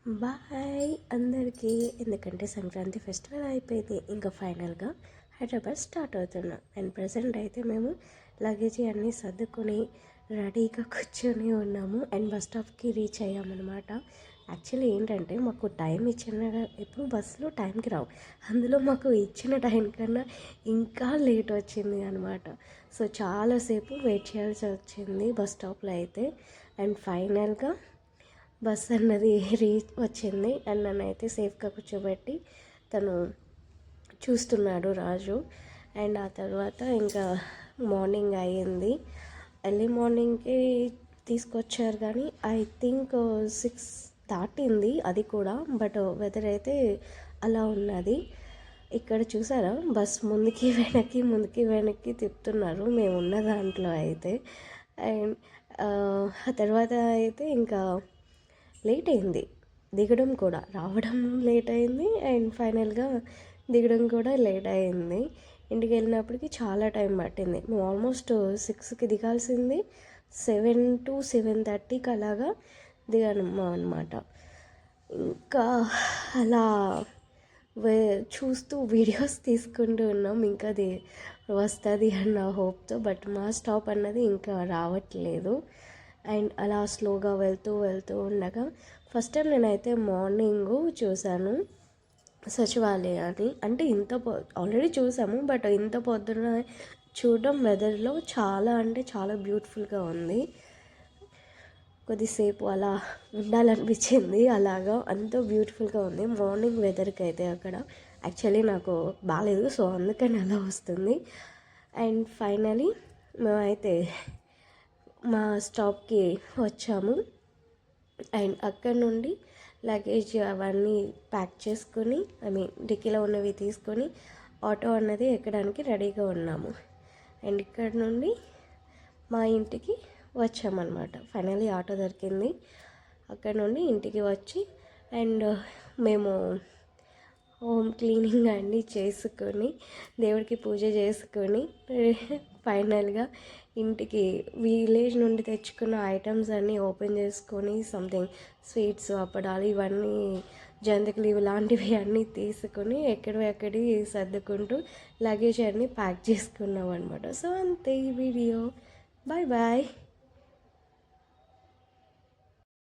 Bye అందరికీ. ఎందుకంటే Sankranti festival అయిపోయింది, ఇంకా ఫైనల్గా హైదరాబాద్ స్టార్ట్ అవుతున్నాం. అండ్ ప్రజెంట్ అయితే మేము లగేజీ అన్నీ సర్దుకొని రెడీగా కూర్చొని ఉన్నాము అండ్ బస్ స్టాప్కి రీచ్ అయ్యామన్నమాట. యాక్చువల్లీ ఏంటంటే మాకు టైం ఇచ్చిన ఎప్పుడు బస్సులో టైంకి రావు, అందులో మాకు ఇచ్చిన టైం కన్నా ఇంకా లేట్ వచ్చింది అనమాట. సో చాలాసేపు వెయిట్ చేయాల్సి వచ్చింది బస్ స్టాప్లో అయితే. అండ్ ఫైనల్గా బస్ అన్నది రీచ్ వచ్చింది అండ్ నన్ను అయితే సేఫ్గా కూర్చోబెట్టి తను చూస్తున్నాడు రాజు. అండ్ ఆ తర్వాత ఇంకా మార్నింగ్ అయ్యింది, ఎర్లీ మార్నింగ్కి తీసుకొచ్చారు కానీ ఐ థింక్ 6 దాటింది అది కూడా. బట్ వెదర్ అయితే అలా ఉన్నది. ఇక్కడ చూసారా బస్ ముందుకి వెనక్కి తిప్పుతున్నారు మేము ఉన్న దాంట్లో అయితే. అండ్ ఆ తర్వాత అయితే ఇంకా లేట్ అయింది దిగడం కూడా, రావడం లేట్ అయింది అండ్ ఫైనల్గా దిగడం కూడా లేట్ అయింది. ఇంటికి వెళ్ళినప్పటికీ చాలా టైం పట్టింది. మేము ఆల్మోస్ట్ 6కి దిగాల్సింది 7 to 7:30కి అలాగా దిగాను అనమాట. ఇంకా అలా చూస్తూ వీడియోస్ తీసుకుంటూ ఉన్నాం, ఇంకా అది వస్తుంది అన్న హోప్తో. బట్ మా స్టాప్ అన్నది ఇంకా రావట్లేదు. అండ్ అలా స్లోగా వెళ్తూ ఉండగా ఫస్ట్ టైం నేనైతే మార్నింగ్ చూశాను సచివాలయాన్ని. అంటే ఆల్రెడీ చూసాము, బట్ ఇంత పొద్దున చూడడం వెదర్లో చాలా అంటే చాలా బ్యూటిఫుల్గా ఉంది. కొద్దిసేపు అలా ఉండాలనిపించింది, అలాగా అంత బ్యూటిఫుల్గా ఉంది మార్నింగ్ వెదర్కి అయితే. అక్కడ యాక్చువల్లీ నాకు బాగాలేదు, సో అందుకని అలా వస్తుంది. అండ్ ఫైనలీ మేమైతే మా స్టాప్కి వచ్చాము. అండ్ అక్కడ నుండి లగేజ్ అవన్నీ ప్యాక్ చేసుకొని, డిక్కీలో ఉన్నవి తీసుకొని ఆటో అన్నది ఎక్కడానికి రెడీగా ఉన్నాము. అండ్ ఇక్కడ నుండి మా ఇంటికి వచ్చామన్నమాట. ఫైనల్లీ ఆటో దొరికింది. అక్కడ నుండి ఇంటికి వచ్చి అండ్ మేము హోమ్ క్లీనింగ్ అన్నీ చేసుకొని దేవుడికి పూజ చేసుకొని ఫైనల్గా ఇంటికి విలేజ్ నుండి తెచ్చుకున్న ఐటమ్స్ అన్నీ ఓపెన్ చేసుకొని సంథింగ్ స్వీట్స్, అప్పడాలు, ఇవన్నీ జంతికలు ఇలాంటివి అన్నీ తీసుకొని ఎక్కడి సర్దుకుంటూ లగేజ్ అన్నీ ప్యాక్ చేసుకున్నాం అనమాట. సో అంతే ఈ వీడియో. Bye bye.